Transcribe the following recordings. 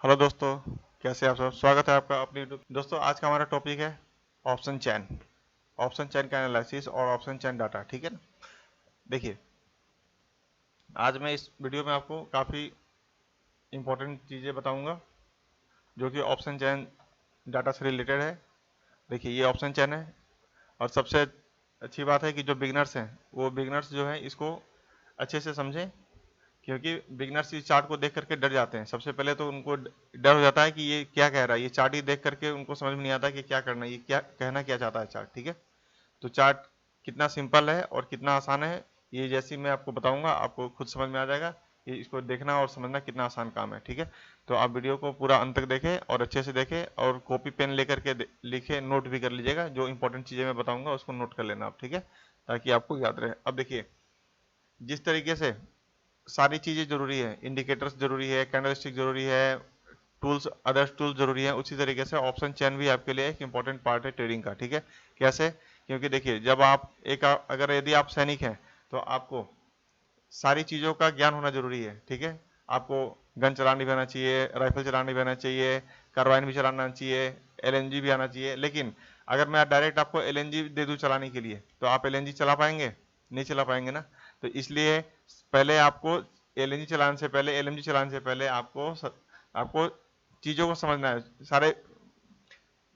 Hello दोस्तों, कैसे आप सब। स्वागत है आपका अपनी YouTube। दोस्तों आज का हमारा टॉपिक है ऑप्शन चैन का एनालिसिस और ऑप्शन चैन डाटा। ठीक है ना। देखिए, आज मैं इस वीडियो में आपको काफ़ी इंपॉर्टेंट चीज़ें बताऊंगा जो कि ऑप्शन चैन डाटा से रिलेटेड है। देखिए, ये ऑप्शन चैन है और सबसे अच्छी बात है कि जो बिगनर्स हैं वो बिगनर्स जो है इसको अच्छे से समझें, क्योंकि बिगनर्स इस चार्ट को देख करके डर जाते हैं। सबसे पहले तो उनको डर हो जाता है कि ये क्या कह रहा है, ये चार्ट ही देख करके उनको समझ में नहीं आता कि क्या करना है, ये क्या कहना क्या चाहता है चार्ट। ठीक है, तो चार्ट कितना सिंपल है और कितना आसान है, ये जैसे मैं आपको बताऊंगा आपको खुद समझ में आ जाएगा। ये इसको देखना और समझना कितना आसान काम है। ठीक है, तो आप वीडियो को पूरा अंत तक देखें और अच्छे से देखें और कॉपी पेन लेकर के लिखे, नोट भी कर लीजिएगा। जो इंपॉर्टेंट चीज़ें मैं बताऊंगा उसको नोट कर लेना आप। ठीक है, ताकि आपको याद रहे। अब देखिए, जिस तरीके से सारी चीज़ें जरूरी है, इंडिकेटर्स जरूरी है, कैंडलस्टिक जरूरी है, टूल्स, अदर्स टूल्स जरूरी है, उसी तरीके से ऑप्शन चैन भी आपके लिए एक इंपॉर्टेंट पार्ट है ट्रेडिंग का। ठीक है, कैसे? क्योंकि देखिए, जब आप अगर यदि आप सैनिक हैं तो आपको सारी चीज़ों का ज्ञान होना जरूरी है। ठीक है, आपको गन चलानी भी आना चाहिए, राइफल चलानी भी आना चाहिए, कार्बाइन भी चलाना चाहिए, एलएनजी भी आना चाहिए। लेकिन अगर मैं डायरेक्ट आपको एलएनजी दे दूं चलाने के लिए, तो आप एलएनजी चला पाएंगे? नहीं चला पाएंगे ना। तो इसलिए पहले आपको एलएनजी चलाने से पहले, एलएमजी चलाने से पहले आपको चीज़ों को समझना है, सारे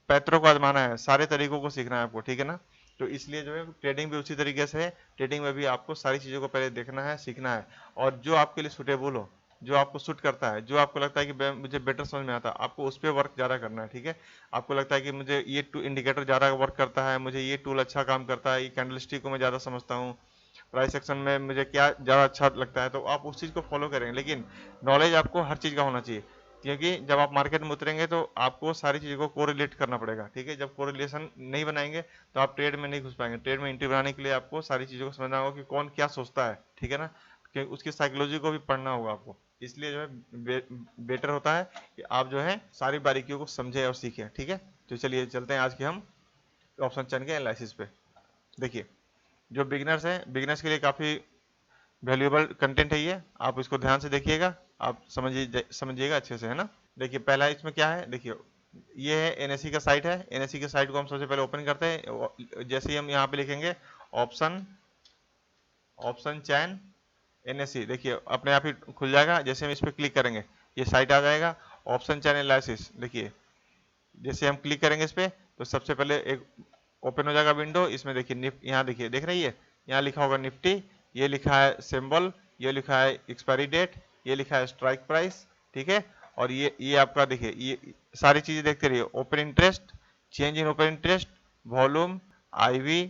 पैतरों को आजमाना है, सारे तरीकों को सीखना है आपको। ठीक है ना। तो इसलिए जो है ट्रेडिंग भी उसी तरीके से है। ट्रेडिंग में भी आपको सारी चीज़ों को पहले देखना है, सीखना है, और जो आपके लिए सुटेबल हो, जो आपको सूट करता है, जो आपको लगता है कि मुझे बेटर समझ में आता है, आपको उस पर वर्क ज़्यादा करना है। ठीक है, आपको लगता है कि मुझे ये इंडिकेटर ज़्यादा वर्क करता है, मुझे ये टूल अच्छा काम करता है, ये कैंडलस्टिक को मैं ज़्यादा समझता हूँ, प्राइस सेक्शन में मुझे क्या ज़्यादा अच्छा लगता है, तो आप उस चीज़ को फॉलो करेंगे। लेकिन नॉलेज आपको हर चीज़ का होना चाहिए, क्योंकि जब आप मार्केट में उतरेंगे तो आपको सारी चीज़ों को कोरिलेट करना पड़ेगा। ठीक है, जब कोरिलेशन नहीं बनाएंगे तो आप ट्रेड में नहीं घुस पाएंगे। ट्रेड में एंट्री बनाने के लिए आपको सारी चीज़ों को समझना होगा कि कौन क्या सोचता है। ठीक है ना, कि उसकी साइकोलॉजी को भी पढ़ना होगा आपको। इसलिए जो है बेटर होता है कि आप जो है सारी बारीकियों को समझें और सीखें। ठीक है, तो चलिए चलते हैं आज के हम ऑप्शन चैन के एनालिसिस पे। देखिए, जो बिगिनर्स हैं, बिगिनर्स के लिए काफ़ी वैल्यूएबल कंटेंट है ये, आप इसको ध्यान से देखिएगा, आप समझिएगा अच्छे से, है ना। देखिए, पहला इसमें क्या है, देखिए ये है एनएससी का साइट है। एनएससी के साइट को हम सबसे पहले ओपन करते हैं। जैसे ही हम यहाँ पे लिखेंगे ऑप्शन ऑप्शन चैन एनएससी, देखिए अपने आप ही खुल जाएगा। जैसे हम इस पर क्लिक करेंगे ये साइट आ जाएगा, ऑप्शन चैन एनालिसिस। देखिए, जैसे हम क्लिक करेंगे इस पर तो सबसे पहले एक ओपन हो जाएगा विंडो। इसमें देखिए यहाँ देखिए, देख रही है, यहाँ लिखा होगा निफ्टी, ये लिखा है सिंबल, ये लिखा है एक्सपायरी डेट, ये लिखा है स्ट्राइक प्राइस। ठीक है, और ये आपका देखिए, ये सारी चीजें देखते रहिए। Open interest, change in open interest, volume, IV,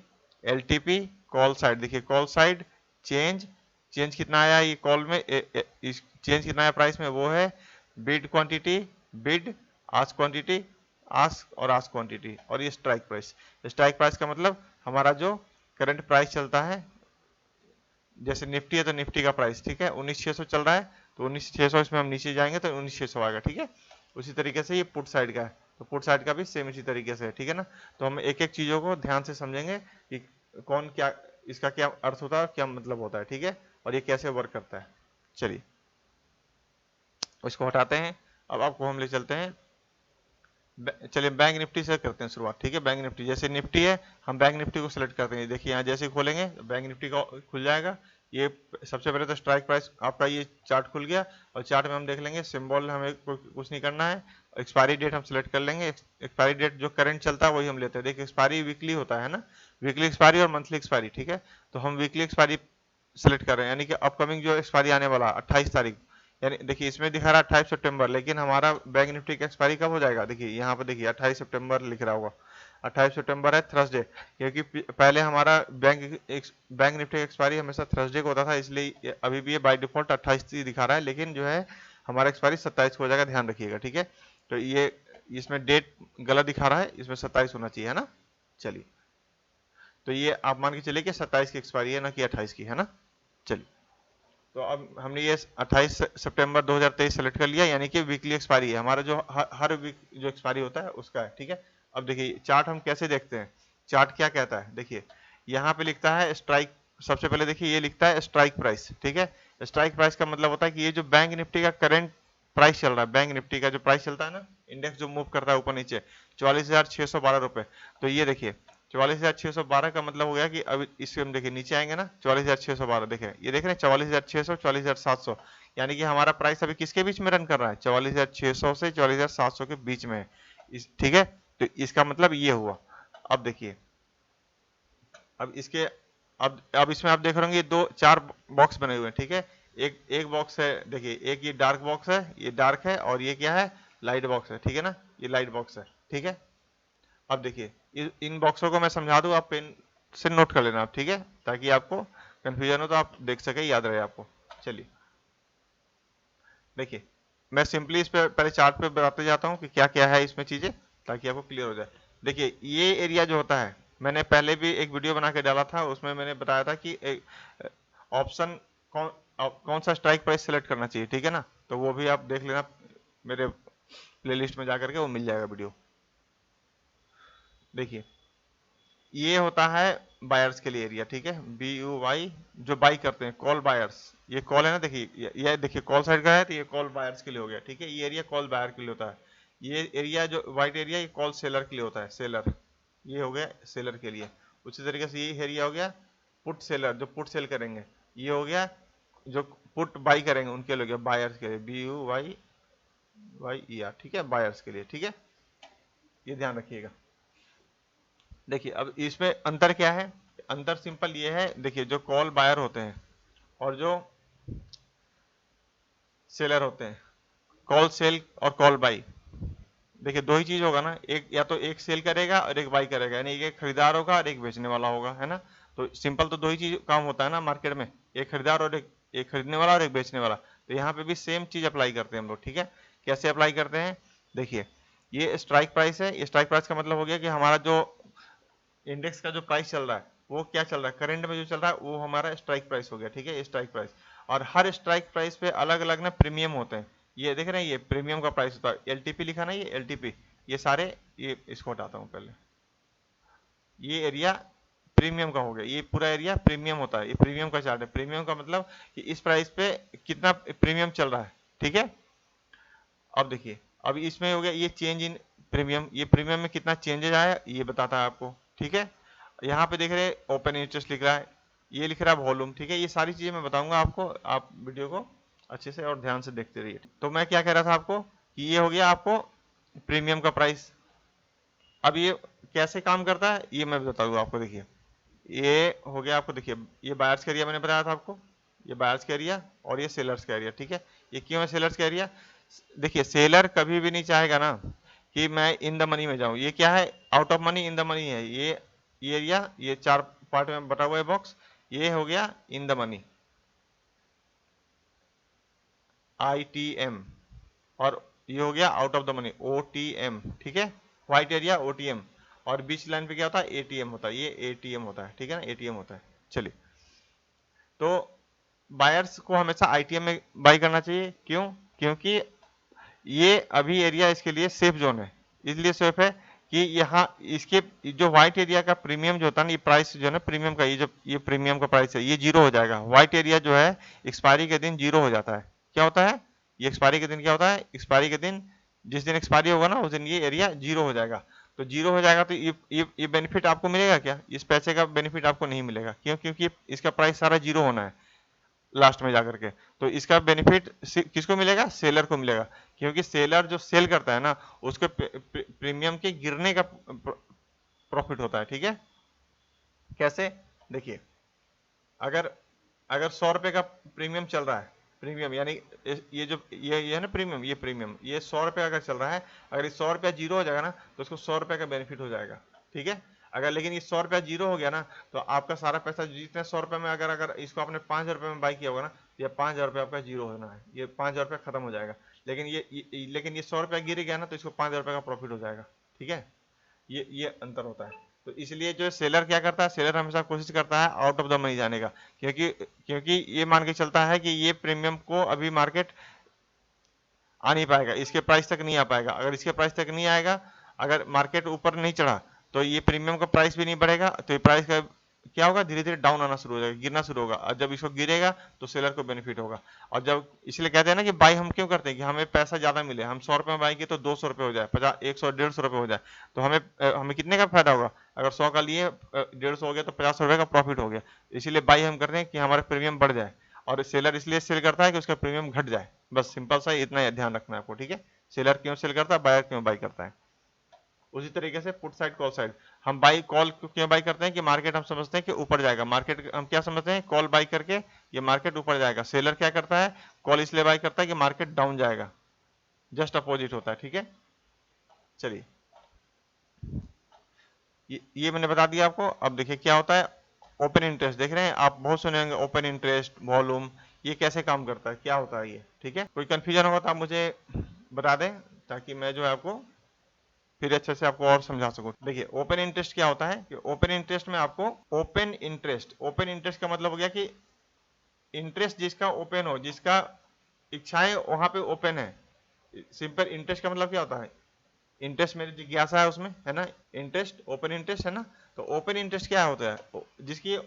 LTP, call side. देखिए कॉल साइड चेंज, चेंज कितना आया ये कॉल में, चेंज कितना आया प्राइस में, वो है bid quantity, bid, ask quantity, ask और आस्क क्वांटिटी, और ये स्ट्राइक प्राइस। स्ट्राइक प्राइस का मतलब हमारा जो करंट प्राइस चलता है, जैसे निफ्टी है तो निफ्टी का प्राइस, ठीक है, 19,600 चल रहा है, तो 19,600 इसमें हम नीचे जाएंगे तो 19,600 आएगा। ठीक है, उसी तरीके से ये पुट साइड का है, तो पुट साइड का भी सेम इसी तरीके से है। ठीक है ना, तो हम एक एक चीज़ों को ध्यान से समझेंगे कि कौन क्या, इसका क्या अर्थ होता है, क्या मतलब होता है। ठीक है, और ये कैसे वर्क करता है। चलिए इसको हटाते हैं। अब आपको हम ले चलते हैं, चलिए बैंक निफ्टी से करते हैं शुरुआत। ठीक है, बैंक निफ्टी, जैसे निफ्टी है हम बैंक निफ्टी को सिलेक्ट करते हैं। देखिए यहाँ जैसे खोलेंगे तो बैंक निफ्टी का खुल जाएगा। ये सबसे पहले तो स्ट्राइक प्राइस आपका ये चार्ट खुल गया, और चार्ट में हम देख लेंगे सिंबल, हमें कुछ नहीं करना है। एक्सपायरी डेट हम सिलेक्ट कर लेंगे। एक्सपायरी डेट जो करंट चलता है वही हम लेते हैं। देखिए एक्सपायरी वीकली होता है ना, वीकली एक्सपायरी और मंथली एक्सपायरी। ठीक है, तो हम वीकली एक्सपायरी सेलेक्ट कर रहे हैं, यानी कि अपकमिंग जो एक्सपायरी आने वाला 28 तारीख। यानी देखिए इसमें दिखा रहा है 28 सितंबर, लेकिन हमारा बैंक निफ्टी का एक्सपायरी कब हो जाएगा, देखिए यहाँ पे देखिए 28 सितंबर लिख रहा होगा। 28 सितंबर है थर्सडे, क्योंकि पहले हमारा बैंक निफ्टी का एक्सपायरी हमेशा थर्सडे को होता था, इसलिए अभी भी ये बाय डिफॉल्ट 28 ही दिखा रहा है, लेकिन जो है हमारा एक्सपायरी 27 को हो जाएगा, ध्यान रखिएगा। ठीक है, तो ये इसमें डेट गलत दिखा रहा है, इसमें 27 होना चाहिए, है ना। चलिए, तो ये आप मान के चलिए कि 27 की एक्सपायरी है ना कि 28 की, है ना। चलिए, तो अब हमने ये 28 सितंबर 2023 सेलेक्ट कर लिया, यानी कि वीकली एक्सपायरी है हमारा, जो हर वीक जो एक्सपायरी होता है उसका है। ठीक है, अब देखिए चार्ट हम कैसे देखते हैं, चार्ट क्या कहता है, देखिए यहाँ पे लिखता है स्ट्राइक। सबसे पहले देखिए ये लिखता है स्ट्राइक प्राइस। ठीक है, स्ट्राइक प्राइस का मतलब होता है कि ये जो बैंक निफ्टी का करंट प्राइस चल रहा है, बैंक निफ्टी का जो प्राइस चलता है ना, इंडेक्स जो मूव करता है ऊपर नीचे, 44,612 रुपए। तो ये देखिए 44,612 का मतलब हो गया कि अब इससे हम देखिए नीचे आएंगे ना, 44,612 देखें, ये देख रहे हैं 44,600, 44,700, यानी कि हमारा प्राइस अभी किसके बीच में रन कर रहा है, 44,600 से 44,700 के बीच में है। ठीक है, तो इसका मतलब ये हुआ। अब देखिए, अब इसके अब इसमें आप देख रहे होंगे दो चार बॉक्स बने हुए हैं, ठीक है। एक बॉक्स है, देखिए एक ये डार्क बॉक्स है, ये डार्क है, और ये क्या है, लाइट बॉक्स है, ठीक है ना, ये लाइट बॉक्स है, ठीक है। अब देखिए इन बॉक्सों को मैं समझा दूं, आप पेन से नोट कर लेना आप, ठीक है, ताकि आपको कंफ्यूजन हो तो आप देख सके, याद रहे आपको। चलिए देखिए, मैं सिंपली इस पे पहले चार्ट पे बताते जाता हूँ कि क्या क्या है इसमें चीजें, ताकि आपको क्लियर हो जाए। देखिए ये एरिया जो होता है, मैंने पहले भी एक वीडियो बना के डाला था, उसमें मैंने बताया था कि ऑप्शन कौन सा स्ट्राइक प्राइस सेलेक्ट करना चाहिए, ठीक है ना, तो वो भी आप देख लेना, मेरे प्लेलिस्ट में जाकर के वो मिल जाएगा वीडियो। देखिए ये होता है बायर्स के लिए एरिया, ठीक है, BUY, जो बाई करते हैं, कॉल बायर्स, ये कॉल है ना, देखिए ये देखिए कॉल साइड का है, तो ये कॉल बायर्स के लिए हो गया, ठीक है। ये एरिया कॉल बायर के लिए होता है। ये एरिया जो व्हाइट एरिया, ये कॉल सेलर के लिए होता है, सेलर, ये हो गया सेलर के लिए। उसी तरीके से ये एरिया हो गया पुट सेलर, जो पुट सेल करेंगे, ये हो गया जो पुट बाई करेंगे उनके लिए हो गया, बायर्स के लिए, BUYYER, ठीक है, बायर्स के लिए, ठीक है, ये ध्यान रखिएगा। देखिए अब इसमें अंतर क्या है, अंतर सिंपल ये है, देखिए जो कॉल बायर होते हैं और जो सेलर होते हैं, कॉल सेल और कॉल बाई, देखिए दो ही चीज होगा ना, एक या तो एक सेल करेगा और एक बाई करेगा, यानी एक खरीदार होगा और एक बेचने वाला होगा, है ना। तो सिंपल तो दो ही चीज काम होता है ना मार्केट में, एक खरीदार और एक खरीदने वाला और एक बेचने वाला। तो यहाँ पे भी सेम चीज अप्लाई करते हैं हम लोग, ठीक है। कैसे अप्लाई करते हैं, देखिए ये स्ट्राइक प्राइस है, ये स्ट्राइक प्राइस का मतलब हो गया कि हमारा जो इंडेक्स का जो प्राइस चल रहा है वो क्या चल रहा है, करंट में जो चल रहा है वो हमारा स्ट्राइक प्राइस हो गया, ठीक है, स्ट्राइक प्राइस। और हर स्ट्राइक प्राइस पे अलग अलग ना प्रीमियम होते हैं, ये देख रहे हैं, ये प्रीमियम का प्राइस होता है, LTP लिखा ना, ये LTP, ये सारे, ये इसको हटाता हूँ पहले, ये एरिया प्रीमियम का हो गया, ये पूरा एरिया प्रीमियम होता है, ये प्रीमियम का चार्ट है। प्रीमियम का मतलब कि इस प्राइस पे कितना प्रीमियम चल रहा है, ठीक है। अब देखिए, अब इसमें हो गया ये चेंज इन प्रीमियम, ये प्रीमियम में कितना चेंजेज आया ये बताता है आपको, ठीक है। यहाँ पे देख रहे ओपन इंटरेस्ट लिख रहा है, ये लिख रहा है वॉल्यूम, ठीक है। ये सारी चीजें मैं बताऊंगा आपको, आप वीडियो को अच्छे से और ध्यान से देखते रहिए। तो मैं क्या कह रहा था आपको कि ये हो गया आपको प्रीमियम का प्राइस। अब ये कैसे काम करता है ये मैं बताऊंगा आपको। देखिए ये हो गया आपको, देखिए ये बायर्स का एरिया मैंने बताया था आपको, ये बायर्स का एरिया और ये सेलर्स का एरिया, ठीक है। ये क्यों है सेलर्स का एरिया, देखिए सेलर कभी भी नहीं चाहेगा ना कि मैं इन द मनी में जाऊं, ये क्या है, out of money in the money है, ये एरिया, ये चार पार्ट में बटा हुआ है बॉक्स, ये हो गया इन द मनी, ITM, और ये हो गया out of the money, OTM, ठीक है, व्हाइट एरिया OTM, और बीच लाइन पे क्या होता है, ATM होता है, ये ATM होता है, ठीक है ना, ATM होता है। चलिए, तो बायर्स को हमेशा ITM में बाई करना चाहिए, क्यों, क्योंकि ये अभी एरिया इसके लिए सेफ जोन है, इसलिए सेफ है कि यहाँ इसके जो व्हाइट एरिया का प्रीमियम जो होता है ना, ये प्राइस जो है ना प्रीमियम का, ये जो ये प्रीमियम का प्राइस है ये जीरो हो जाएगा। व्हाइट एरिया जो है एक्सपायरी के दिन जीरो हो जाता है। क्या होता है ये एक्सपायरी के दिन, क्या होता है एक्सपायरी के दिन, जिस दिन एक्सपायरी होगा ना उस दिन ये एरिया जीरो हो जाएगा। तो जीरो हो जाएगा तो ये बेनिफिट आपको मिलेगा क्या, इस पैसे का बेनिफिट आपको नहीं मिलेगा, क्यों, क्योंकि इसका प्राइस सारा जीरो होना है लास्ट में जाकर के। तो इसका बेनिफिट किसको मिलेगा, सेलर को मिलेगा, क्योंकि सेलर जो सेल करता है ना उसके प्रीमियम के गिरने का प्रॉफिट होता है, ठीक है। कैसे, देखिए अगर अगर 100 रुपए का प्रीमियम चल रहा है, प्रीमियम यानी ये जो ये है ना प्रीमियम, ये प्रीमियम ये 100 रुपए अगर चल रहा है, अगर ये 100 रुपया जीरो हो जाएगा ना तो उसको 100 रुपए का बेनिफिट हो जाएगा, ठीक है। अगर लेकिन ये 100 रुपया जीरो हो गया ना तो आपका सारा पैसा जितने 100 रुपए में, अगर अगर इसको आपने 5,000 रुपए में बाई किया होगा ना, तो ये 5,000 रुपया आपका जीरो होना है, ये 5,000 रुपया खत्म हो जाएगा। लेकिन लेकिन ये 100 रुपया गिर गया ना तो इसको 5,000 रुपये का प्रॉफिट हो जाएगा, ठीक है। ये अंतर होता है। तो इसलिए जो सेलर क्या करता है, सेलर हमेशा कोशिश करता है आउट ऑफ द मनी जाने का, क्योंकि क्योंकि ये मान के चलता है कि ये प्रीमियम को अभी मार्केट आ नहीं पाएगा, इसके प्राइस तक नहीं आ पाएगा। अगर इसके प्राइस तक नहीं आएगा, अगर मार्केट ऊपर नहीं चढ़ा तो ये प्रीमियम का प्राइस भी नहीं बढ़ेगा, तो ये प्राइस का क्या होगा, धीरे धीरे डाउन आना शुरू हो जाएगा, गिरना शुरू होगा, और जब इसको गिरेगा तो सेलर को बेनिफिट होगा। और जब, इसलिए कहते हैं ना कि बाई हम क्यों करते हैं, कि हमें पैसा ज्यादा मिले, हम 100 रुपए में बाई किए तो 200 रुपए हो जाए, 50, 100, 150 रुपए हो जाए, तो हमें हमें कितने का फायदा होगा, अगर 100 का लिए 150 हो गया तो 50 रुपए का प्रॉफिट हो गया। इसीलिए बाई हम करते हैं कि हमारा प्रीमियम बढ़ जाए, और सेलर इसलिए सेल करता है कि उसका प्रीमियम घट जाए। बस सिंपल सा इतना ही ध्यान रखना है आपको, ठीक है। सेलर क्यों सेल करता है, बायर क्यों बाई करता है। उसी तरीके से पुट साइड कॉल साइड, हम बाई कॉल क्यों बाई करते हैं, कि मार्केट हम समझते हैं कि ऊपर जाएगा, मार्केट हम क्या समझते हैं, कॉल बाई करके ये मार्केट ऊपर जाएगा। सेलर क्या करता है, कॉल इसलिए बाई करता है कि मार्केट डाउन जाएगा, जस्ट अपोजिट होता है, ठीक है। चलिए, ये मैंने बता दिया आपको। अब देखिए क्या होता है ओपन इंटरेस्ट, देख रहे हैं आप, बहुत सुने होंगे ओपन इंटरेस्ट, वॉल्यूम, ये कैसे काम करता है, क्या होता है ये, ठीक है। कोई कंफ्यूजन होगा तो आप मुझे बता दें, ताकि मैं जो है आपको फिर अच्छे से आपको और समझा सकूं। देखिए ओपन इंटरेस्ट क्या होता है, कि ओपन इंटरेस्ट में आपको, ओपन इंटरेस्ट का मतलब हो गया कि इंटरेस्ट जिसका ओपन हो, जिसका इच्छाएं वहां पे ओपन है। सिंपल इंटरेस्ट का मतलब क्या होता है, इंटरेस्ट मेरी जिज्ञासा है उसमें, है ना, इंटरेस्ट, ओपन इंटरेस्ट है ना। तो ओपन इंटरेस्ट क्या होता है, जिसकी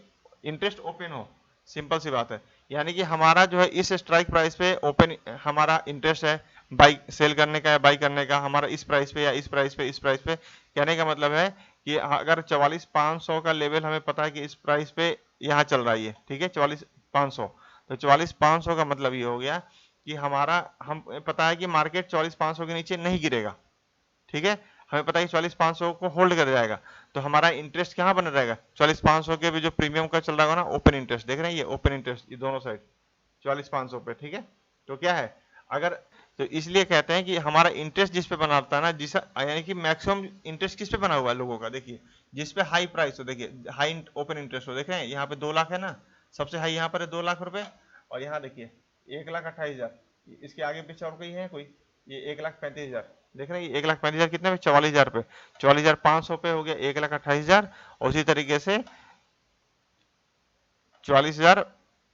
इंटरेस्ट ओपन हो, सिंपल सी बात है। यानी कि हमारा जो है इस स्ट्राइक प्राइस पे ओपन हमारा इंटरेस्ट है, बाई सेल करने का या बाई करने का, हमारा इस प्राइस पे या इस प्राइस पे, इस प्राइस पे। कहने का मतलब है कि अगर 44,500 का लेवल हमें पता है कि इस प्राइस पे यहाँ चल रहा है ये, ठीक है, 44,500, तो 44,500 का मतलब ये हो गया कि हमारा, हम पता है कि मार्केट 44,500 के नीचे नहीं गिरेगा, ठीक है। हमें पता है कि 44,500 को होल्ड कर जाएगा, तो हमारा इंटरेस्ट कहाँ बना रहेगा, 44,500 के भी जो प्रीमियम का चल रहा होगा ना, ओपन इंटरेस्ट, देख रहे हैं ये ओपन इंटरेस्ट, ये दोनों साइड 44,500 पे, ठीक है। तो क्या है, अगर, तो इसलिए कहते हैं कि हमारा इंटरेस्ट जिस पे बनाता है ना, जिस, यानी कि मैक्सिमम इंटरेस्ट किस पे बना हुआ है लोगों का, देखिए जिस पे हाई प्राइस हो, देखिए हाई ओपन इंटरेस्ट हो, देख रहे हैं यहाँ पे 2 लाख है ना, सबसे हाई यहाँ पर है 2 लाख रुपए, और यहाँ देखिए 1,28,000, इसके आगे पीछे और कोई है कोई, ये 1,35,000, देख रहे हैं ये 1,35,000 कितने पे, 44,000 पे, 44,500 पे हो गया 1,28,000, और उसी तरीके से 44,000,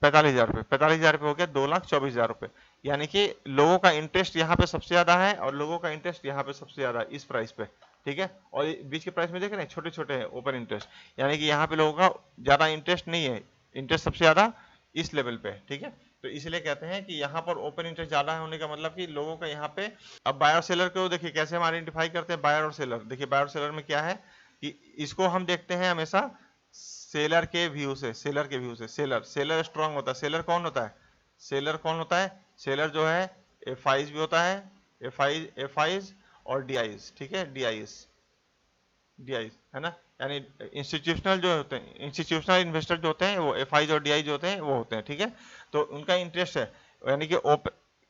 45,000 रुपए, 45,000 रुपए हो गया 2,24,000 रुपए। यानी कि लोगों का इंटरेस्ट यहाँ पे सबसे ज्यादा है, और लोगों का इंटरेस्ट यहाँ पे सबसे ज्यादा है, इस प्राइस पे, ठीक है। और बीच के प्राइस में देख रहे हैं छोटे छोटे हैं ओपन इंटरेस्ट, यानी कि यहाँ पे लोगों का ज्यादा इंटरेस्ट नहीं है, इंटरेस्ट सबसे ज्यादा इस लेवल पे है, ठीक है। तो इसलिए कहते हैं कि यहाँ पर ओपन इंटरेस्ट ज्यादा होने का मतलब कि लोगों का यहाँ पे। अब बायर सेलर को देखिए कैसे हम आइडेंटिफाई करते हैं, बायर और सेलर, देखिए बायर और सेलर में क्या है, कि इसको हम देखते हैं हमेशा सेलर के व्यू से, सेलर, सेलर स्ट्रांग होता है। सेलर कौन होता है, सेलर कौन होता है, सेलर जो है एफआईज भी होता है, एफआईज और डीआईज, ठीक है, डीआईज है ना, यानी इंस्टीट्यूशनल जो होते हैं, इंस्टीट्यूशनल इन्वेस्टर जो होते हैं वो एफआईज और डीआई जो होते हैं वो होते हैं, ठीक है। तो उनका इंटरेस्ट है, यानी कि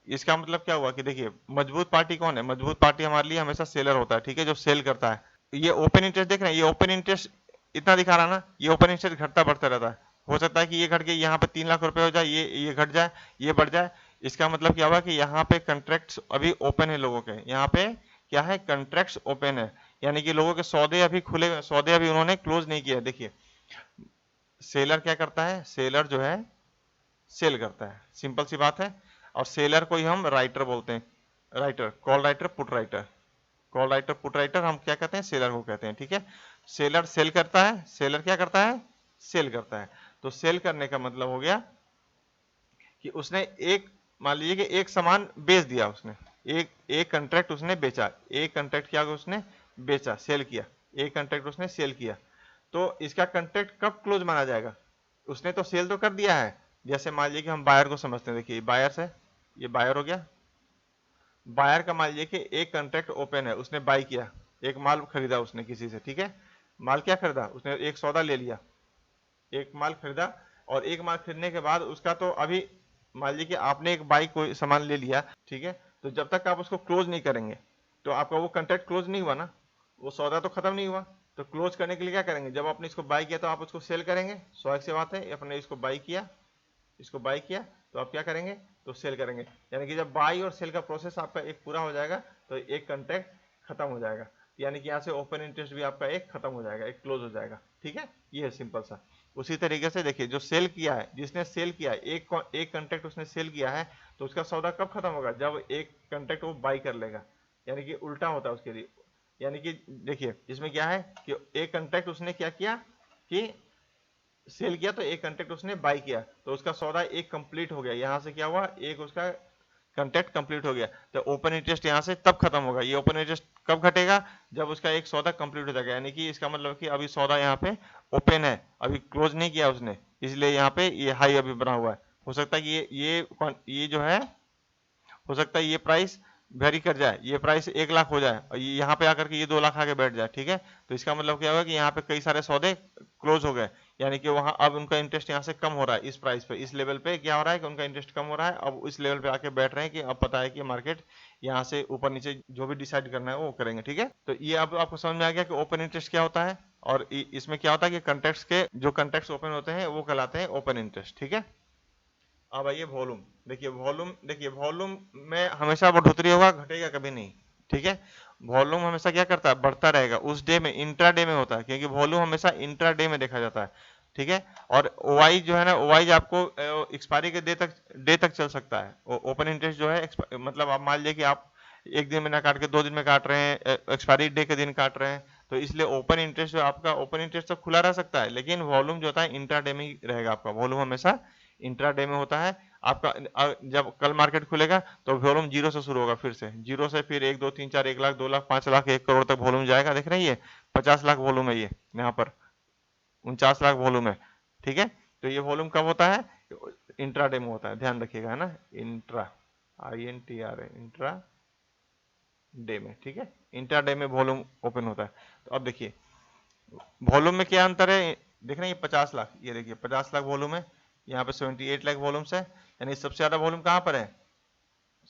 इसका मतलब क्या हुआ कि देखिए मजबूत पार्टी कौन है, मजबूत पार्टी हमारे लिए हमेशा सेलर होता है, ठीक है, जो सेल करता है। ये ओपन इंटरेस्ट देख रहे हैं, ये ओपन इंटरेस्ट इतना दिखा रहा ना, ये ओपन इंटरेस्ट घटता बढ़ता रहता है। हो सकता है कि ये घट के यहाँ पे 3 लाख रुपए हो जाए, ये घट जाए, ये बढ़ जाए। इसका मतलब क्या हुआ कि यहाँ पे कंट्रैक्ट्स अभी ओपन है लोगों के, यहाँ पे क्या है, कंट्रैक्ट्स ओपन है, यानी कि लोगों के सौदे अभी खुले, सौदे अभी उन्होंने क्लोज नहीं किया। देखिए सेलर क्या करता है, सेलर जो है सेल करता है, सिंपल सी बात है। और सेलर को ही हम राइटर बोलते हैं, writer, call writer, put writer, call writer, put writer, हम क्या कहते हैं, सेलर को कहते हैं, ठीक है। सेलर सेल करता है, सेलर क्या करता है, सेल करता है। तो सेल करने का मतलब हो गया कि उसने एक, मान लीजिए कि एक सामान बेच दिया उसने, एक एक कंट्रैक्ट उसने बेचा, एक कंट्रैक्ट क्या उसने बेचा, सेल किया, एक कंट्रैक्ट उसने सेल किया। तो इसका कंट्रैक्ट कब क्लोज माना जाएगा, उसने तो सेल तो कर दिया है। जैसे मान लीजिए कि हम बायर को समझते हैं, देखिए बायर से, ये बायर हो गया, बायर का मान लीजिए कि एक कंट्रैक्ट ओपन है, उसने बाई किया, एक माल खरीदा उसने किसी से, ठीक है, माल क्या खरीदा उसने, एक सौदा ले लिया, एक माल खरीदा, और एक माल खरीदने के बाद उसका तो अभी, मान लीजिए कि आपने एक बाई कोई सामान ले लिया, ठीक है, तो जब तक आप उसको क्लोज नहीं करेंगे तो आपका वो कंट्रैक्ट क्लोज नहीं हुआ ना, वो सौदा तो खत्म नहीं हुआ। तो क्लोज करने के लिए क्या करेंगे, जब आपने इसको बाई किया तो आप उसको सेल करेंगे, स्वाभाविक सी बात है, आपने इसको बाई किया, इसको बाई किया, तो आप क्या करेंगे, तो सेल करेंगे। यानी कि जब बाई और सेल का प्रोसेस आपका एक पूरा हो जाएगा तो एक कंट्रैक्ट खत्म हो जाएगा, यानी कि यहाँ से ओपन इंटरेस्ट भी आपका एक खत्म हो जाएगा, एक क्लोज हो जाएगा, ठीक है। ये है सिंपल सा। उसी तरीके से देखिए जो सेल किया है, जिसने सेल किया है, एक कंट्रैक्ट उसने सेल किया है, तो उसका सौदा कब खत्म होगा, जब एक कंट्रैक्ट वो बाई कर लेगा, यानी कि उल्टा होता है उसके लिए। यानी कि देखिए इसमें क्या है कि एक कंट्रैक्ट उसने क्या किया कि सेल किया तो एक कंट्रैक्ट उसने बाई किया, तो उसका सौदा एक कंप्लीट हो गया, यहाँ से क्या हुआ, एक उसका कंट्रैक्ट कंप्लीट हो गया। तो ओपन इंटरेस्ट यहाँ से तब खत्म होगा, ये ओपन इंटरेस्ट कब घटेगा, जब उसका एक सौदा कंप्लीट हो जाएगा, यानी कि इसका मतलब कि अभी सौदा यहाँ पे ओपन है, अभी क्लोज नहीं किया उसने, इसलिए यहाँ पे ये हाई अभी बना हुआ है। हो सकता है कि ये जो है, हो सकता है ये प्राइस वेरी कर जाए, ये प्राइस 1 लाख हो जाए और यहाँ पे आकर के ये 2 लाख आके बैठ जाए, ठीक है। तो इसका मतलब क्या होगा कि यहाँ पे कई सारे सौदे क्लोज हो गए, यानी कि वहां अब उनका इंटरेस्ट यहाँ से कम हो रहा है, इस प्राइस पे, इस लेवल पे क्या हो रहा है कि उनका इंटरेस्ट कम हो रहा है, अब इस लेवल पे आके बैठ रहे हैं कि अब पता है कि मार्केट यहाँ से ऊपर नीचे जो भी डिसाइड करना है वो करेंगे, ठीक है। तो ये अब आपको समझ में आ गया कि ओपन इंटरेस्ट क्या होता है, और इसमें क्या होता है कि कंट्रैक्ट्स के जो कंट्रैक्ट्स ओपन होते हैं वो कहलाते हैं ओपन इंटरेस्ट, ठीक है। अब आइए वॉल्यूम, देखिए वॉल्यूम में हमेशा बढ़ोतरी होगा, घटेगा कभी नहीं, ठीक है। वॉल्यूम हमेशा क्या करता है, बढ़ता रहेगा, उस डे में इंट्रा डे में होता है, क्योंकि वॉल्यूम हमेशा इंट्रा डे में देखा जाता है, ठीक है। और ओआई जो है ना, ओआई आपको एक्सपायरी के डे तक चल सकता है। ओपन इंटरेस्ट जो है मतलब आप मान लीजिए कि आप एक दिन में ना काट के 2 दिन में काट रहे हैं, एक्सपायरी डे के दिन काट रहे हैं, तो इसलिए ओपन इंटरेस्ट जो आपका, ओपन इंटरेस्ट तो खुला रह सकता है, लेकिन वॉल्यूम जो होता है इंट्रा डे में ही रहेगा, आपका वॉल्यूम हमेशा इंट्रा डे में होता है आपका। जब कल मार्केट खुलेगा तो वॉल्यूम जीरो से शुरू होगा, फिर से जीरो से, फिर 1 2 3 4, 1 लाख 2 लाख 5 लाख 1 करोड़ तक वॉल्यूम जाएगा, देख रहे हैं ये 50 लाख वॉल्यूम है, ये यहाँ पर 49 लाख वॉल्यूम है, ठीक है। तो ये वॉल्यूम कब होता है, इंट्रा डे में होता है, ध्यान रखिएगा, है ना, इंट्रा, INTRA, इंट्रा डे में, ठीक है, इंट्रा डे में वॉल्यूम ओपन होता है। तो अब देखिए वॉल्यूम में क्या अंतर है, देख रहे हैं ये 50 लाख, ये देखिए 50 लाख वॉल्यूम है, यहाँ पे 78 लाख वॉल्यूम्स है, यानी सबसे ज्यादा वॉल्यूम कहाँ पर है,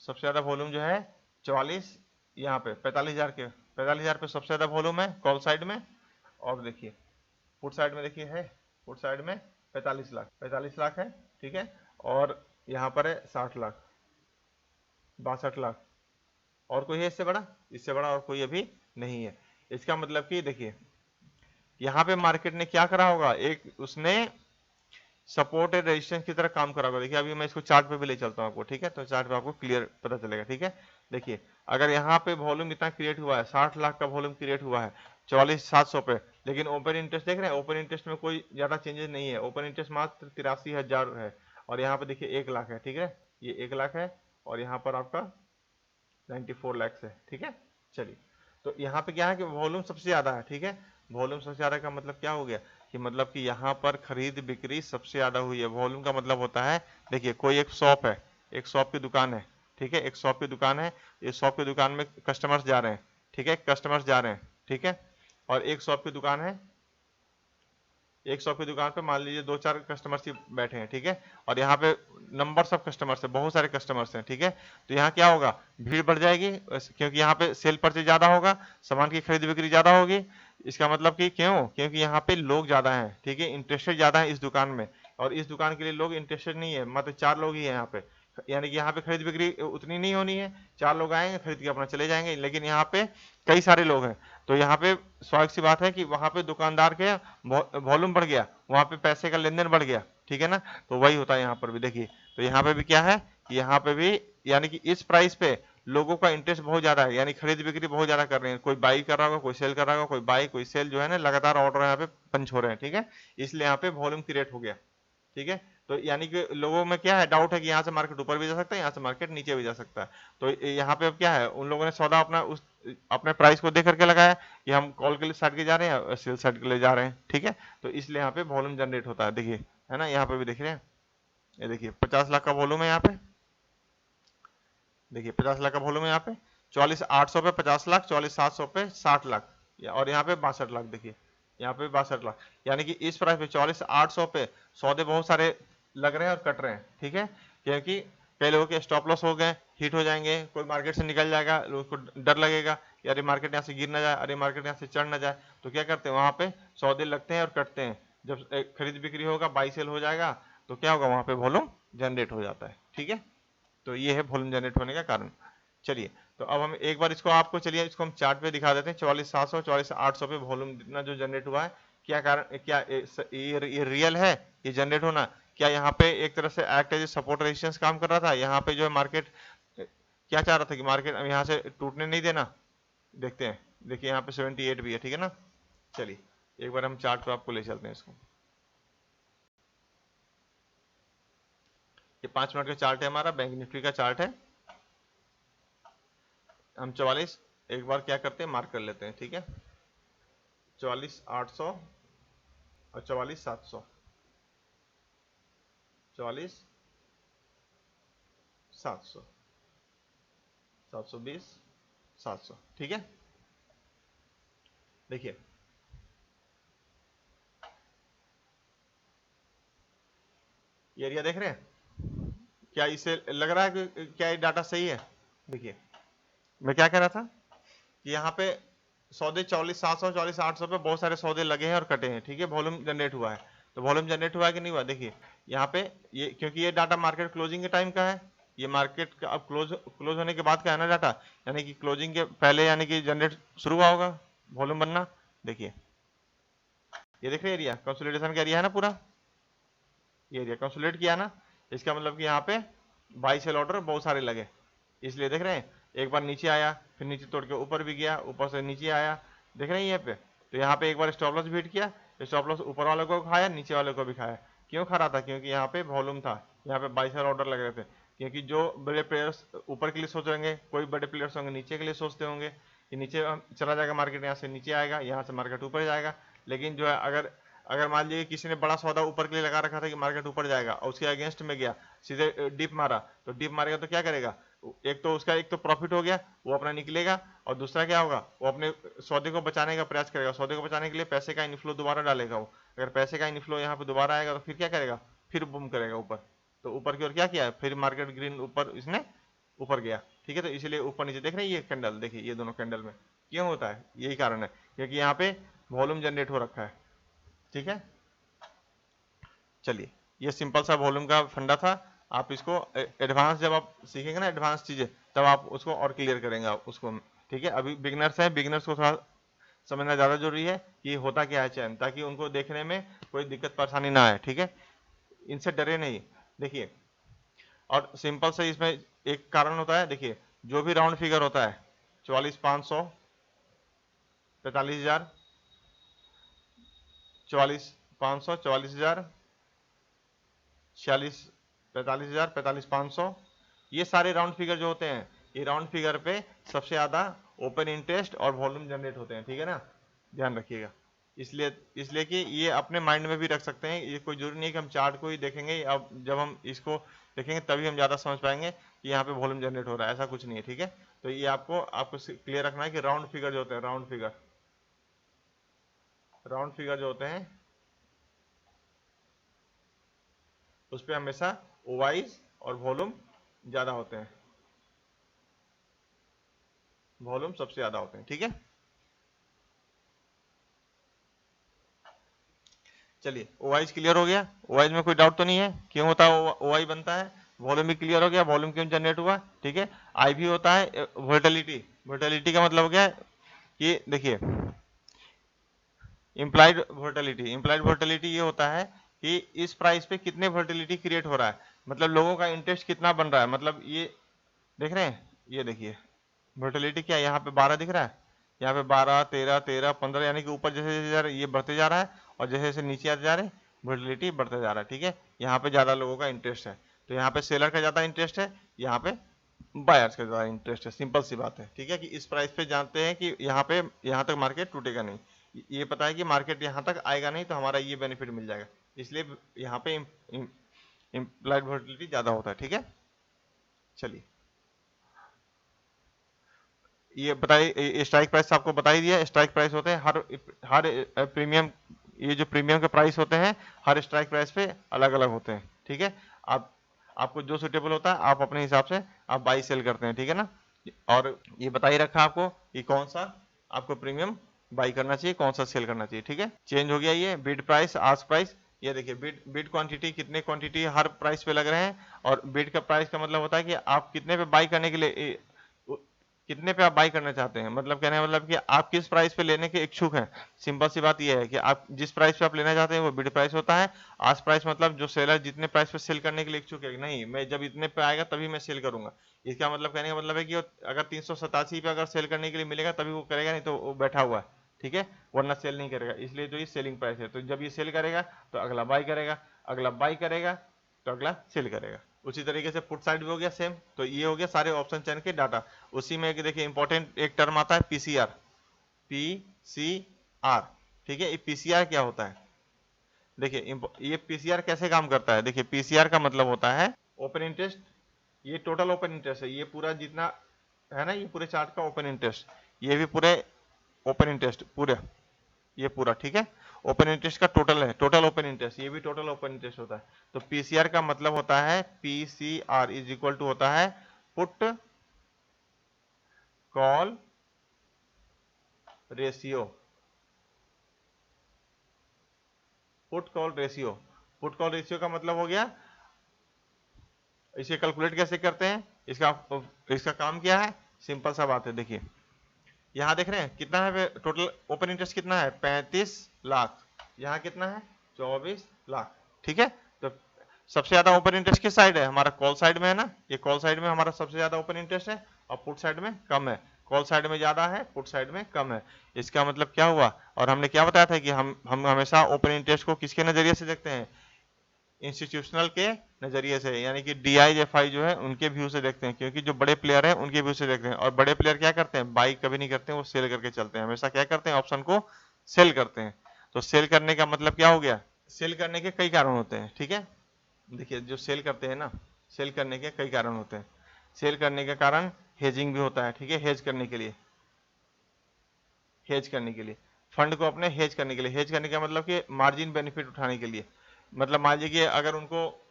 सबसे ज्यादा वॉल्यूम जो है 44, यहाँ पे 45,000 के, 45,000 पे सबसे ज्यादा वॉल्यूम है कॉल साइड में। और देखिए पुट साइड में, देखिए है पुट साइड में 45 लाख, 45 लाख है, ठीक है। और यहाँ पर है 60 लाख, 62 लाख, और कोई है इससे बड़ा, इससे बड़ा और कोई अभी नहीं है। इसका मतलब कि देखिए यहाँ पे मार्केट ने क्या करा होगा, एक उसने सपोर्ट एंड रेजिस्टेंस की तरह काम करा होगा। देखिए अभी मैं इसको चार्ट पे भी ले चलता हूँ आपको, ठीक है, तो चार्ट पे आपको क्लियर पता चलेगा, ठीक है। देखिए अगर यहाँ पे वॉल्यूम इतना क्रिएट हुआ है, 60 लाख का वॉल्यूम क्रिएट हुआ है 44,700 पे, लेकिन ओपन इंटरेस्ट देख रहे हैं, ओपन इंटरेस्ट में कोई ज्यादा चेंजेस नहीं है, ओपन इंटरेस्ट मात्र 83,000 है, और यहाँ पे देखिए 1 लाख है, ठीक है, ये 1 लाख है, और यहाँ पर आपका 94 लैक्स है, ठीक है। चलिए तो यहाँ पे क्या है कि वॉल्यूम सबसे ज्यादा है, ठीक है, वॉल्यूम सबसे ज्यादा का मतलब क्या हो गया कि मतलब कि यहाँ पर खरीद बिक्री सबसे ज्यादा हुई है। वॉल्यूम का मतलब होता है, देखिए कोई एक शॉप है, एक शॉप की दुकान है, ठीक है, एक शॉप की दुकान है, इस शॉप की दुकान में कस्टमर्स जा रहे हैं, ठीक है, कस्टमर्स जा रहे हैं, ठीक है। और एक शॉप की दुकान है, एक शॉप की दुकान पे मान लीजिए 2 4 कस्टमर्स ही बैठे हैं, ठीक है, और यहाँ पे नंबर्स ऑफ कस्टमर्स है, बहुत सारे कस्टमर्स हैं, ठीक है। तो यहाँ क्या होगा, भीड़ बढ़ जाएगी, क्योंकि यहाँ पे सेल परचेज ज्यादा होगा, सामान की खरीद बिक्री ज्यादा होगी। इसका मतलब कि क्यों, क्योंकि यहाँ पे लोग ज्यादा हैं, ठीक है, इंटरेस्टेड ज्यादा है इस दुकान में, और इस दुकान के लिए लोग इंटरेस्टेड नहीं है, मतलब 4 लोग ही है यहाँ पे, यानी कि यहाँ पे खरीद बिक्री उतनी नहीं होनी है, 4 लोग आएंगे खरीद के अपना चले जाएंगे, लेकिन यहाँ पे कई सारे लोग हैं, तो यहाँ पे स्वाभाविक सी बात है कि वहां पे दुकानदार के वॉल्यूम बढ़ गया, वहां पे पैसे का लेन देन बढ़ गया, ठीक है ना। तो वही होता है यहाँ पर भी, देखिए तो यहाँ पे भी क्या है, यहाँ पे भी यानी कि इस प्राइस पे लोगों का इंटरेस्ट बहुत ज्यादा है, यानी खरीद बिक्री बहुत ज्यादा कर रहे हैं, कोई बाई कर रहा होगा, कोई सेल कर रहा होगा, कोई बाई कोई सेल, जो है ना लगातार ऑर्डर यहाँ पे पंच हो रहे हैं, ठीक है, इसलिए यहाँ पे वॉल्यूम क्रिएट हो गया, ठीक है। तो यानी कि लोगों में क्या है, डाउट है कि यहाँ से मार्केट ऊपर भी जा सकता है, यहाँ से मार्केट नीचे भी जा सकता है। तो यहाँ पे अब क्या है, उन लोगों ने सौदा अपना उस अपने प्राइस को देख करके लगाया कि हम कॉल के लिए साइड के जा रहे हैं, सेल साइड के लिए जा रहे हैं, ठीक है। तो इसलिए यहाँ पे वॉल्यूम जनरेट होता है, देखिए है ना, यहाँ पे भी देख रहे हैं, ये देखिए 50 लाख का वॉल्यूम है यहाँ पे, देखिए 50 लाख का वॉल्यूम है यहाँ पे, 44,800 पे 50 लाख, 44,700 पे 60 लाख, और यहाँ पे 62 लाख, देखिए यहाँ पे 62 लाख, यानी कि इस प्राइस पे 44,800 पे सौदे बहुत सारे लग रहे हैं और कट रहे हैं, ठीक है, क्योंकि कई लोगों के स्टॉप लॉस हो गए, हिट हो जाएंगे, कोई मार्केट से निकल जाएगा, लोगों को डर लगेगा कि अरे मार्केट यहाँ से गिर ना जाए, अरे मार्केट यहाँ से चढ़ ना जाए, तो क्या करते हैं वहां पे सौदे लगते हैं और कटते हैं। जब खरीद बिक्री होगा, बाई सेल हो जाएगा, तो क्या होगा, वहां पे वॉल्यूम जनरेट हो जाता है, ठीक है। तो ये है वॉल्यूम जनरेट होने का कारण। चलिए तो अब हम एक बार इसको आपको, चलिए इसको हम चार्ट पे दिखा देते हैं, 44,700 44,800 पे वॉल्यूम जितना जो जनरेट हुआ है, क्या कारण, क्या ये रियल है, ये जनरेट होना, क्या यहाँ पे एक तरह से एक्ट एज सपोर्ट रेजिस्टेंस काम कर रहा था, यहाँ पे जो है मार्केट क्या चाह रहा था कि मार्केट यहाँ से टूटने नहीं देना। देखते हैं, देखिए यहाँ पे 78 भी है, ठीक है ना। चलिए एक बार हम चार्ट पे आपको ले चलते हैं इसको, ये 5 मिनट का चार्ट है हमारा, बैंक निफ्टी का चार्ट है। हम 44 एक बार क्या करते हैं, मार्क कर लेते हैं, ठीक है। 44,800 और 44,700, 44,700, 720, 700, ठीक है। देखिए ये एरिया देख रहे हैं, क्या इसे लग रहा है कि क्या ये डाटा सही है? देखिए मैं क्या कह रहा था कि यहाँ पे सौदे 44,700 44,800 पे बहुत सारे सौदे लगे हैं और कटे हैं, ठीक है। वॉल्यूम जनरेट हुआ है, तो वॉल्यूम जनरेट हुआ है कि नहीं हुआ? देखिए यहाँ पे ये, क्योंकि ये डाटा मार्केट क्लोजिंग के टाइम का है, ये मार्केट का अब क्लोज होने के बाद का है ना डाटा, यानी कि क्लोजिंग के पहले यानी कि जनरेट शुरू हुआ होगा वॉल्यूम बनना। देखिए ये देख रहे एरिया, कंसोलिडेशन का एरिया है ना पूरा, ये एरिया कंसोलिडेट किया ना, इसका मतलब कि यहाँ पे बाई सेल ऑर्डर बहुत सारे लगे, इसलिए देख रहे हैं एक बार नीचे आया, फिर नीचे तोड़ के ऊपर भी गया, ऊपर से नीचे आया, देख रहे हैं यहाँ पे। तो यहाँ पे एक बार स्टॉप लॉस भी हिट किया, स्टॉप लॉस ऊपर वाले को खाया, नीचे वाले को भी खाया। क्यों खा रहा था? क्योंकि यहाँ पे वॉल्यूम था, यहाँ पे बाई सेल ऑर्डर लग रहे थे। क्योंकि जो बड़े प्लेयर्स ऊपर के लिए सोच रहे होंगे, कोई बड़े प्लेयर्स होंगे नीचे के लिए सोचते होंगे कि नीचे चला जाएगा मार्केट, यहाँ से नीचे आएगा, यहाँ से मार्केट ऊपर जाएगा। लेकिन जो है अगर अगर मान लीजिए किसी ने बड़ा सौदा ऊपर के लिए लगा रखा था कि मार्केट ऊपर जाएगा और उसके अगेंस्ट में गया, सीधे डिप मारा, तो डिप मारेगा तो क्या करेगा? एक तो उसका एक तो प्रॉफिट हो गया, वो अपना निकलेगा, और दूसरा क्या होगा, वो अपने सौदे को बचाने का प्रयास करेगा। सौदे को बचाने के लिए पैसे का इनफ्लो दोबारा डालेगा वो। अगर पैसे का इनफ्लो यहाँ पे दोबारा आएगा तो फिर क्या करेगा? फिर बूम करेगा ऊपर। तो ऊपर की ओर क्या किया, फिर मार्केट ग्रीन ऊपर इसने ऊपर गया, ठीक है। तो इसीलिए ऊपर नीचे देख रहे हैं ये कैंडल, देखिए ये दोनों कैंडल में क्यों होता है, यही कारण है क्योंकि यहाँ पे वॉल्यूम जनरेट हो रखा है, ठीक है। चलिए ये सिंपल सा वॉल्यूम का फंडा था। आप इसको एडवांस जब आप सीखेंगे ना एडवांस चीजें, तब आप उसको और क्लियर करेंगे आप उसको, ठीक है। अभी बिगनर्स हैं, बिगनर्स को थोड़ा समझना ज्यादा जरूरी है कि होता क्या है चैन, ताकि उनको देखने में कोई दिक्कत परेशानी ना आए, ठीक है। इनसे डरे नहीं, देखिए। और सिंपल से इसमें एक कारण होता है, देखिए जो भी राउंड फिगर होता है 44,500, 45,000, 44,500, 44,000, 46, 45,000, 45,500, ये सारे राउंड फिगर जो होते हैं, ये राउंड फिगर पे सबसे ज्यादा ओपन इंटरेस्ट और वॉल्यूम जनरेट होते हैं, ठीक है ना। ध्यान रखिएगा, इसलिए इसलिए कि ये अपने माइंड में भी रख सकते हैं, ये कोई जरूरी नहीं कि हम चार्ट को ही देखेंगे। अब जब हम इसको देखेंगे तभी हम ज्यादा समझ पाएंगे कि यहाँ पे वॉल्यूम जनरेट हो रहा है, ऐसा कुछ नहीं है, ठीक है। तो ये आपको आपको क्लियर रखना है कि राउंड फिगर जो होते हैं, राउंड फिगर जो होते हैं उस पर हमेशा ओवाइज और वॉल्यूम ज्यादा होते हैं, वॉल्यूम सबसे ज्यादा होते हैं, ठीक है। चलिए ओवाइज क्लियर हो गया, ओवाइज में कोई डाउट तो नहीं है क्यों होता है ओवाई बनता है। वॉल्यूम भी क्लियर हो गया, वॉल्यूम क्यों जनरेट हुआ, ठीक है। आई भी होता है वोलेटिलिटी, वोलेटिलिटी का मतलब क्या है कि देखिए इम्प्लाइड वोलेटिलिटी, इम्प्लाइड वोलेटिलिटी ये होता है कि इस प्राइस पे कितने वोलेटिलिटी क्रिएट हो रहा है, मतलब लोगों का इंटरेस्ट कितना बन रहा है, मतलब ये देख रहे हैं, ये देखिए वोलेटिलिटी क्या है, यहाँ पे 12 दिख रहा है, यहाँ पे 12, 13, 13, 15, यानी कि ऊपर जैसे जैसे जा रहा है ये बढ़ते जा रहा है, और जैसे जैसे नीचे आते जा रहे हैं वोलेटिलिटी बढ़ते जा रहा है, ठीक है। यहाँ पे ज्यादा लोगों का इंटरेस्ट है, तो यहाँ पे सेलर का ज्यादा इंटरेस्ट है, यहाँ पे बायर्स का ज्यादा इंटरेस्ट है, सिंपल सी बात है, ठीक है। कि इस प्राइस पे जानते हैं कि यहाँ तक मार्केट टूटेगा नहीं, ये पता है कि मार्केट यहाँ तक आएगा नहीं, तो हमारा ये बेनिफिट मिल जाएगा, इसलिए यहाँ पे इम्प्लाइड वोलेटिलिटी ज्यादा होता है, ठीक है। चलिए ये बताइए, स्ट्राइक प्राइस आपको बता ही दिया, स्ट्राइक प्राइस होते हैं हर हर प्रीमियम, ये जो प्रीमियम के प्राइस होते हैं हर स्ट्राइक प्राइस पे अलग अलग होते हैं, ठीक है। आप आपको जो सुटेबल होता है आप अपने हिसाब से आप बाई सेल करते हैं, ठीक है ना। और ये बता ही रखा आपको कि कौन सा आपको प्रीमियम बाई करना चाहिए, कौन सा सेल करना चाहिए, ठीक है। चेंज हो गया ये बिड प्राइस, आस्क प्राइस, ये देखिए बिड बिड क्वांटिटी, कितने क्वांटिटी हर प्राइस पे लग रहे हैं, और बिड का प्राइस का मतलब होता है कि आप कितने पे बाई करने के लिए, कितने पे आप बाई करना चाहते हैं, मतलब कहने का मतलब कि आप किस प्राइस पे लेने के इच्छुक हैं। सिंपल सी बात यह है कि आप जिस प्राइस पे आप लेना चाहते हैं वो बिड प्राइस होता है। आस्क प्राइस मतलब जो सेलर जितने प्राइस पे सेल करने के लिए इच्छुक है, नहीं मैं जब इतने पे आएगा तभी मैं सेल करूंगा, इसका मतलब कहने का मतलब है कि अगर 387 पे अगर सेल करने के लिए मिलेगा तभी वो करेगा, नहीं तो वो बैठा हुआ है, ठीक है, वरना सेल नहीं करेगा। इसलिए जो ये सेलिंग प्राइस है, तो जब ये सेल करेगा तो अगला बाई करेगा, अगला बाई करेगा तो अगला सेल करेगा, उसी तरीके से पुट साइड भी हो गया सेम। तो ये हो गया सारे ऑप्शन चेन के डाटा। उसी में देखिए इंपॉर्टेंट एक टर्म आता है पीसीआर, पीसीआर, ठीक है। ये पीसीआर क्या होता है, देखिए ये पीसीआर कैसे काम करता है। देखिए पीसीआर का मतलब होता है ओपन इंटरेस्ट, ये टोटल ओपन इंटरेस्ट है, ये पूरा जितना है ना, ये पूरे चार्ट का ओपन इंटरेस्ट, ये भी पूरे ओपन इंटरेस्ट पूरे, ये पूरा, ठीक है। ओपन इंटरेस्ट का टोटल है, टोटल ओपन इंटरेस्ट, ये भी टोटल ओपन इंटरेस्ट होता है। तो पीसीआर का मतलब होता है, पीसीआर इज इक्वल टू होता है put call ratio, put call ratio. Put call ratio का मतलब हो गया, इसे कैलकुलेट कैसे करते हैं, इसका इसका काम क्या है, सिंपल सा बात है। देखिए यहाँ देख रहे हैं कितना है टोटल ओपन इंटरेस्ट, कितना है 35 लाख, यहाँ कितना है 24 लाख, ठीक है। तो सबसे ज्यादा ओपन इंटरेस्ट किस साइड है, हमारा कॉल साइड में है ना, ये कॉल साइड में हमारा सबसे ज्यादा ओपन इंटरेस्ट है, और पुट साइड में कम है। कॉल साइड में ज्यादा है, पुट साइड में कम है। इसका मतलब क्या हुआ, और हमने क्या बताया था कि हम हमेशा ओपन इंटरेस्ट को किसके नजरिए से देखते हैं, इंस्टीट्यूशनल के नजरिए से, यानी कि DIFI जो है उनके व्यू से देखते हैं, क्योंकि जो बड़े प्लेयर हैं उनके व्यू से देखते हैं। और बड़े प्लेयर क्या करते हैं, बाई कभी नहीं करते हैं, वो सेल करके चलते हैं, हमेशा क्या करते हैं, ऑप्शन को सेल करते हैं। तो सेल करने का मतलब क्या हो गया, सेल करने के कई कारण होते हैं, ठीक है। देखिए जो सेल करते हैं ना, सेल करने के कई कारण होते हैं। सेल करने के कारण हेजिंग भी होता है, ठीक है, हेज करने के लिए, हेज करने के लिए, फंड को अपने हेज करने के लिए, हेज करने का मतलब कि मार्जिन बेनिफिट उठाने के लिए। मतलब मान लीजिए अगर उनको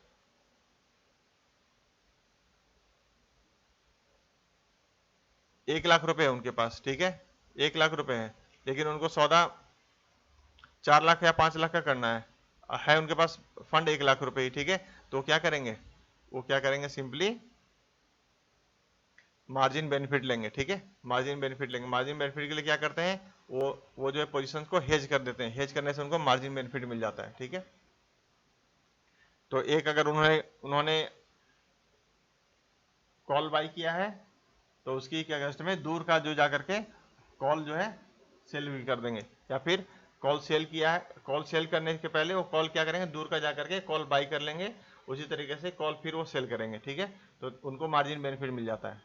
1 लाख रुपए है उनके पास, ठीक है, 1 लाख रुपए है, लेकिन उनको सौदा 4 लाख या 5 लाख का करना है उनके पास फंड 1 लाख रुपए ही, ठीक है। तो क्या करेंगे, वो क्या करेंगे, सिंपली मार्जिन बेनिफिट लेंगे, ठीक है, मार्जिन बेनिफिट लेंगे। मार्जिन बेनिफिट के लिए क्या करते हैं, वो जो है पोजीशन को हेज कर देते हैं, हेज करने से उनको मार्जिन बेनिफिट मिल जाता है, ठीक है। तो एक अगर उन्होंने उन्होंने कॉल बाई किया है, तो उसकी क्या अगेंस्ट में दूर का जो जा करके कॉल जो है सेल भी कर देंगे, या फिर कॉल सेल किया है, कॉल सेल करने के पहले वो कॉल क्या करेंगे, दूर का जा करके कॉल बाई कर लेंगे, उसी तरीके से कॉल फिर वो सेल करेंगे, ठीक है। तो उनको मार्जिन बेनिफिट मिल जाता है।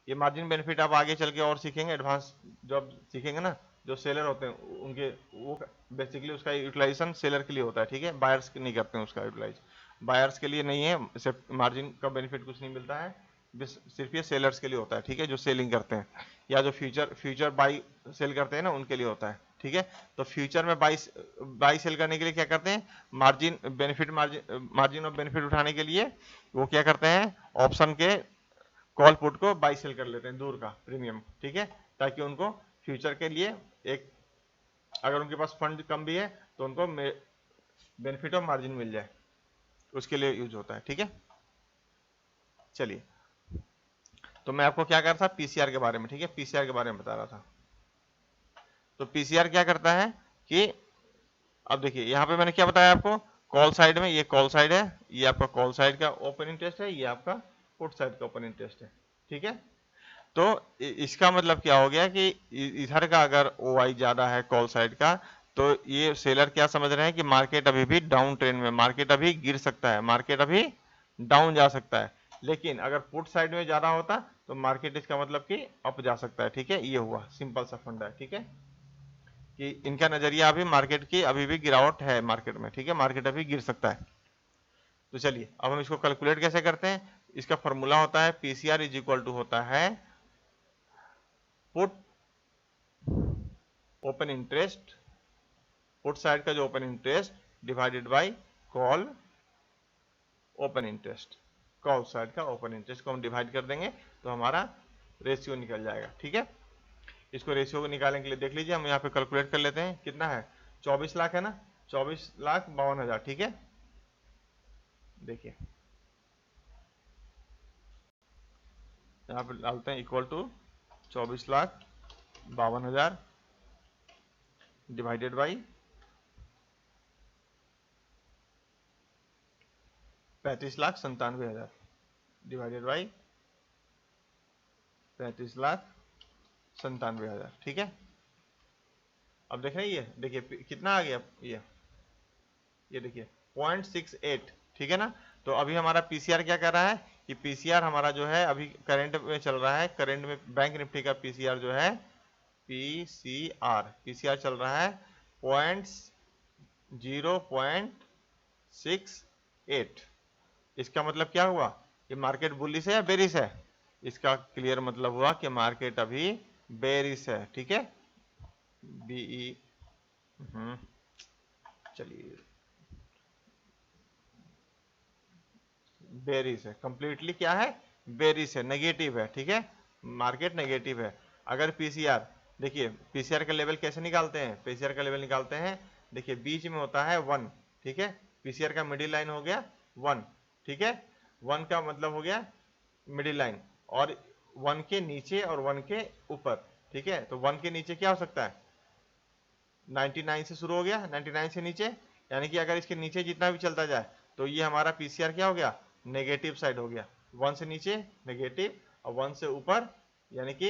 ये मार्जिन बेनिफिट आप आगे चल के और सीखेंगे, एडवांस जब सीखेंगे ना, जो सेलर होते हैं उनके, वो बेसिकली उसका यूटिलाइजेशन सेलर के लिए होता है, ठीक है, बायर्स नहीं करते हैं उसका यूटिलाइज, बायर्स के लिए नहीं है, सिर्फ मार्जिन का बेनिफिट कुछ नहीं मिलता है, सिर्फ ये सेलर्स के लिए होता है, ठीक है, जो सेलिंग करते हैं, या जो फ्यूचर फ्यूचर बाई सेल करते हैं ना, उनके लिए होता है, ठीक है। तो फ्यूचर में बाई बाई सेल करने के लिए क्या करते हैं, margin benefit, margin of benefit उठाने के लिए वो क्या करते हैं, ऑप्शन के कॉल पुट को बाई सेल कर लेते हैं दूर का प्रीमियम, ठीक है, ताकि उनको फ्यूचर के लिए एक, अगर उनके पास फंड कम भी है तो उनको बेनिफिट ऑफ मार्जिन मिल जाए, उसके लिए यूज होता है, ठीक है। चलिए, तो मैं आपको क्या कर रहा था, पीसीआर के बारे में, ठीक है, पीसीआर के बारे में बता रहा था। तो पीसीआर क्या करता है कि, अब देखिए यहाँ पे मैंने क्या बताया आपको, कॉल साइड में, ये कॉल साइड है, ये आपका कॉल साइड का ओपन इंटरेस्ट है, ये आपका पुट साइड का ओपन इंटरेस्ट है, ठीक है। तो इसका मतलब क्या हो गया कि इधर का अगर OI ज्यादा है कॉल साइड का, तो ये सेलर क्या समझ रहे हैं कि मार्केट अभी भी डाउन ट्रेंड में, मार्केट अभी गिर सकता है, मार्केट अभी डाउन जा सकता है। लेकिन अगर पुट साइड में ज्यादा होता तो मार्केट इसका मतलब कि अप जा सकता है, ठीक है। ये हुआ सिंपल सा फंडा है, ठीक है, कि इनका नजरिया अभी मार्केट की अभी भी गिरावट है मार्केट में, ठीक है, मार्केट अभी गिर सकता है। तो चलिए अब हम इसको कैलकुलेट कैसे करते हैं, इसका फॉर्मूला होता है पीसीआर इज इक्वल टू होता है put open interest, put side का जो open interest divided by call open interest, call side का ओपन इंटरेस्ट को हम डिवाइड कर देंगे तो हमारा रेशियो निकल जाएगा, ठीक है। इसको रेशियो को निकालने के लिए देख लीजिए, हम यहाँ पे कैलकुलेट कर लेते हैं, कितना है 24 लाख है ना, 24,52,000, ठीक है। देखिए यहाँ पे डालते हैं equal to 24,52,000 divided by 35,97,000 divided by 35,97,000, ठीक है। अब देख रहे हैं, ये देखिए कितना आ गया, ये देखिए 0.68, ठीक है ना। तो अभी हमारा पीसीआर क्या कर रहा है कि पीसीआर हमारा जो है अभी करंट में चल रहा है, करंट में बैंक निफ्टी का पीसीआर जो है पीसीआर चल रहा है 0.68। इसका मतलब क्या हुआ कि मार्केट बुलिश है या बेरिश है? इसका क्लियर मतलब हुआ कि मार्केट अभी बेरिश है। ठीक है, बीई चलिए बेरिश है, कंप्लीटली क्या है, बेरिश है, नेगेटिव है। ठीक है, मार्केट नेगेटिव है। अगर पीसीआर देखिए, पीसीआर का लेवल कैसे निकालते हैं? पीसीआर का लेवल निकालते हैं, देखिए बीच में होता है 1। ठीक है, पीसीआर का मिडिल लाइन हो गया 1। ठीक है, 1 का मतलब हो गया मिडिल लाइन, और 1 के नीचे और 1 के ऊपर। ठीक है, तो 1 के नीचे क्या हो सकता है? 99 से शुरू हो गया, 99 से नीचे, यानी कि अगर इसके नीचे जितना भी चलता जाए तो ये हमारा पीसीआर क्या हो गया, नेगेटिव साइड हो गया। 1 से नीचे नेगेटिव और 1 से ऊपर यानी कि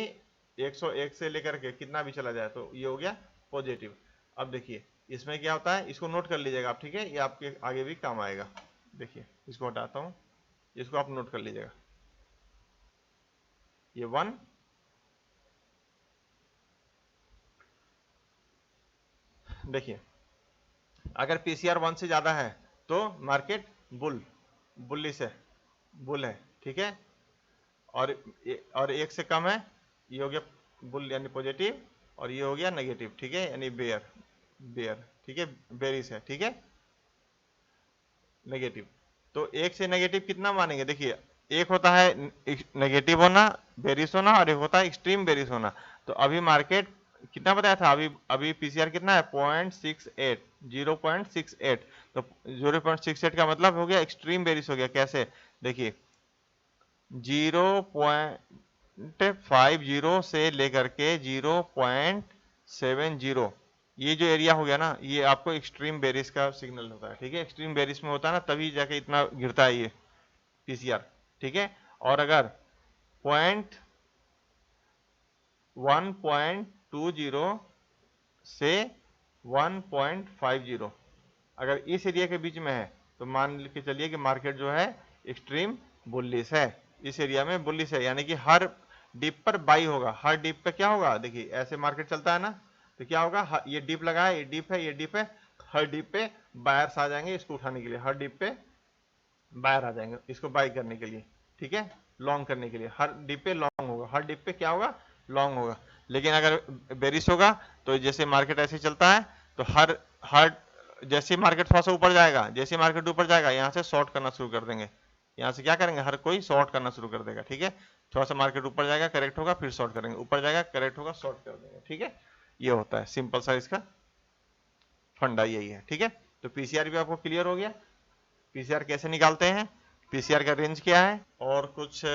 101 से लेकर के कितना भी चला जाए तो ये हो गया पॉजिटिव। अब देखिए इसमें क्या होता है, इसको नोट कर लीजिएगा आप। ठीक है, ये आपके आगे भी काम आएगा। देखिए इसको हटाता हूँ, इसको आप नोट कर लीजिएगा। ये 1, देखिए अगर पीसीआर 1 से ज्यादा है तो मार्केट बुलिश है, बुल है। ठीक है, और 1 से कम है, ये हो गया बुल यानी पॉजिटिव, और ये हो गया नेगेटिव। ठीक है, यानी बेयर। ठीक है, बेरिश है। ठीक है, नेगेटिव। तो 1 से नेगेटिव कितना मानेंगे? देखिए एक होता है नेगेटिव होना, बेरिश होना, और एक होता है एक्सट्रीम बेरिश होना। तो अभी मार्केट कितना बताया था, अभी पीसीआर कितना है 0.68, 0.68। तो 0.68 का मतलब हो गया एक्सट्रीम बेरिश हो गया। कैसे? देखिए 0.50 से लेकर के 0.70, ये जो एरिया हो गया ना, ये आपको एक्सट्रीम बेरिश का सिग्नल होता है। ठीक है, एक्सट्रीम बेरिश में होता है ना, तभी जाके इतना गिरता है ये पीसीआर। ठीक है, और अगर 1.20 से 1.50 अगर इस एरिया के बीच में है तो मान के चलिए कि मार्केट जो है एक्सट्रीम बुलिश है। इस एरिया में बुलिश है, यानी कि हर डिप पर बाई होगा। हर डिप पे क्या होगा, देखिए ऐसे मार्केट चलता है ना, तो क्या होगा, ये डिप लगा है, ये डिप है, ये डिप है, हर डिप पे बायर्स आ जाएंगे इसको उठाने के लिए। हर डिप पे बायर आ जाएंगे इसको बाई करने के लिए। ठीक है, लॉन्ग करने के लिए हर डिप पे लॉन्ग होगा, हर डिप पे क्या होगा, लॉन्ग होगा। लेकिन अगर बेरिश होगा तो जैसे मार्केट ऐसे चलता है तो हर हर जैसे मार्केट थोड़ा सा ऊपर जाएगा, जैसे मार्केट ऊपर जाएगा यहाँ से शॉर्ट करना शुरू कर देंगे। यहाँ से क्या करेंगे, हर कोई शॉर्ट करना शुरू कर देगा। ठीक है, थोड़ा सा मार्केट ऊपर जाएगा, करेक्ट होगा, फिर शॉर्ट करेंगे, ऊपर जाएगा, करेक्ट होगा, शॉर्ट कर देंगे। ठीक है, ये होता है सिंपल सा इसका फंडा यही है। ठीक है, तो पीसीआर भी आपको क्लियर हो गया, पीसीआर कैसे निकालते हैं, पीसीआर का रेंज क्या है, और कुछ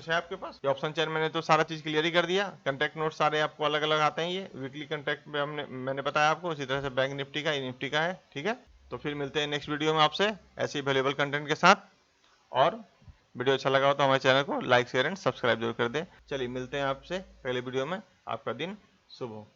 है आपके पास? ये ऑप्शन चेन मैंने तो सारा चीज क्लियर ही कर दिया। कंटेक्ट नोट सारे आपको अलग अलग आते हैं, ये वीकली कंटेक्ट में मैंने बताया आपको। इसी तरह से बैंक निफ्टी का, निफ्टी का है। ठीक है, तो फिर मिलते हैं नेक्स्ट वीडियो में आपसे ऐसे वैल्यूएबल कंटेंट के साथ। और वीडियो अच्छा लगा हो तो हमारे चैनल को लाइक शेयर एंड सब्सक्राइब जरूर कर दें। चलिए मिलते हैं आपसे अगले वीडियो में। आपका दिन शुभ हो।